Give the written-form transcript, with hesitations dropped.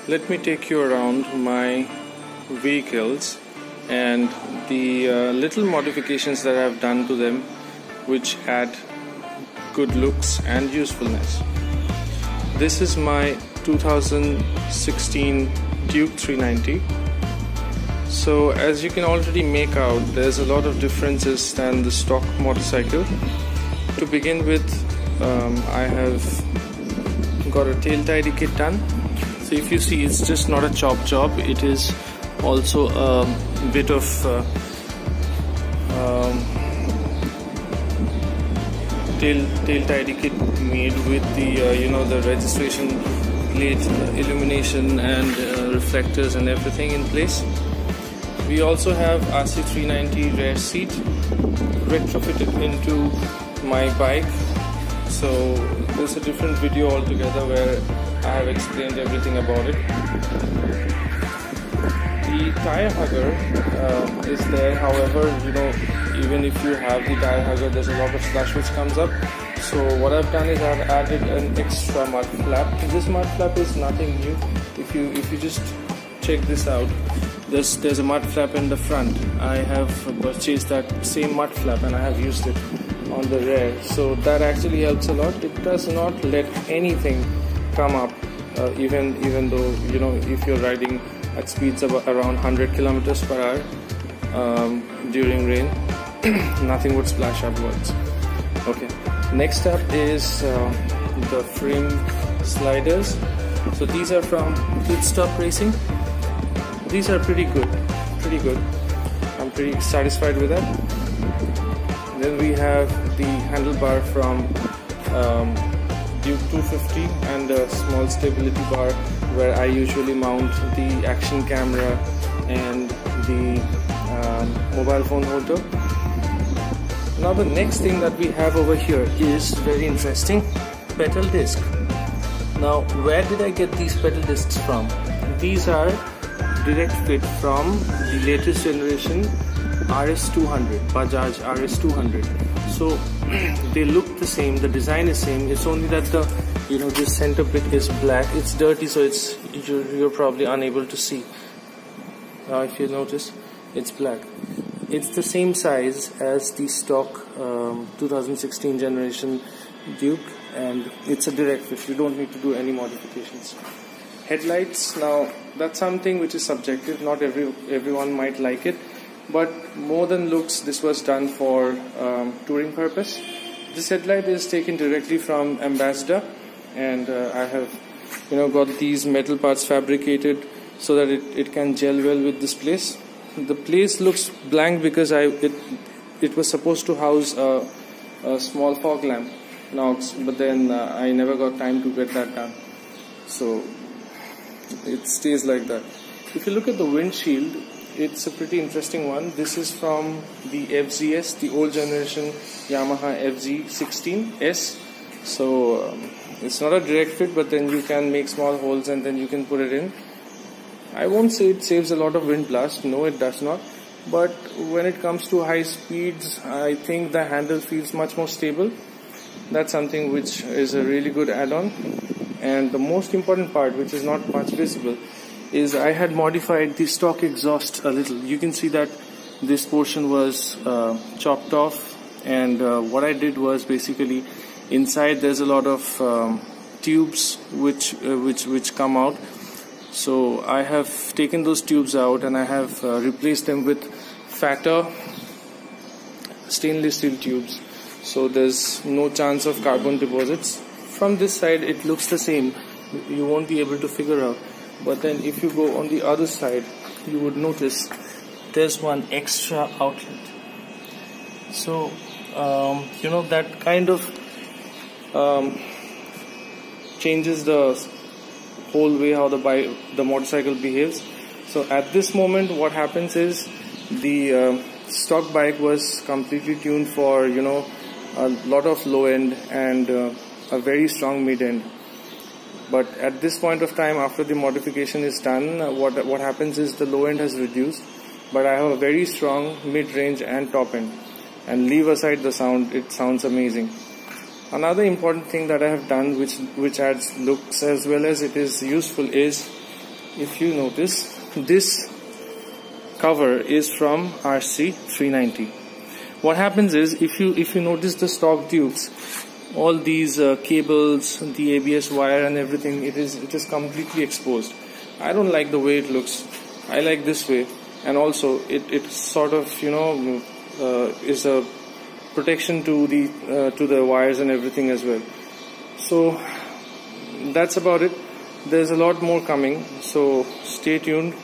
Let me take you around my vehicles and the little modifications that I've done to them, which add good looks and usefulness. This is my 2016 Duke 390. So as you can already make out, there's a lot of differences than the stock motorcycle. To begin with, I have got a tail tidy kit done. So if you see, it's just not a chop job, it is also a bit of tail tidy kit made with the the registration plate, illumination and reflectors and everything in place. We also have RC390 rear seat retrofitted into my bike. So there's a different video altogether where I have explained everything about it. The tire hugger is there. However, even if you have the tire hugger, there's a lot of slush which comes up. So what I've done is I've added an extra mud flap. This mud flap is nothing new. If you just check this out, there's a mud flap in the front. I have purchased that same mud flap and I have used it on the rear. So that actually helps a lot. It does not let anything come up, even though if you're riding at speeds of around 100 kilometers per hour during rain, nothing would splash upwards. Okay, next up is the frame sliders. So these are from Pit Stop Racing. These are pretty good. I'm pretty satisfied with that. Then we have the handlebar from Duke 250 and a small stability bar where I usually mount the action camera and the mobile phone holder. Now the next thing that we have over here is very interesting, pedal disc. Now where did I get these pedal discs from? These are direct fit from the latest generation RS200, Bajaj RS200. So they look the same, the design is same. It's only that the this center bit is black. It's dirty, so you're probably unable to see. Now if you notice, it's black. It's the same size as the stock 2016 generation Duke, and it's a direct fit. You don't need to do any modifications. Headlights, now that's something which is subjective. Not everyone might like it, but more than looks, this was done for touring purpose. This headlight is taken directly from Ambassador, and I have got these metal parts fabricated so that it can gel well with this place. The place looks blank because it was supposed to house a small fog lamp now, but then I never got time to get that done, so it stays like that. If you look at the windshield, it's a pretty interesting one. This is from the FZS, the old generation Yamaha FZ16S. So it's not a direct fit, but then you can make small holes and then you can put it in. I won't say it saves a lot of wind blast, no it does not, but when it comes to high speeds, I think the handle feels much more stable. That's something which is a really good add-on. And the most important part, which is not much visible, is I had modified the stock exhaust a little. You can see that this portion was chopped off, and what I did was basically inside there's a lot of tubes which come out. So I have taken those tubes out and I have replaced them with fatter stainless steel tubes. So there's no chance of carbon deposits. From this side it looks the same, you won't be able to figure out, but then if you go on the other side you would notice there's one extra outlet. So that kind of changes the whole way how the motorcycle behaves. So at this moment what happens is the stock bike was completely tuned for a lot of low end and a very strong mid end, but at this point of time, after the modification is done, what happens is the low end has reduced, but I have a very strong mid range and top end, and leave aside the sound, it sounds amazing. Another important thing that I have done which adds looks as well as it is useful is if you notice, this cover is from RC 390. What happens is, if you notice the stock Dukes, all these cables, the ABS wire and everything, it is completely exposed. I don't like the way it looks. I like this way, and also it sort of, you know, is a protection to the wires and everything as well. So that's about it. There's a lot more coming, so stay tuned.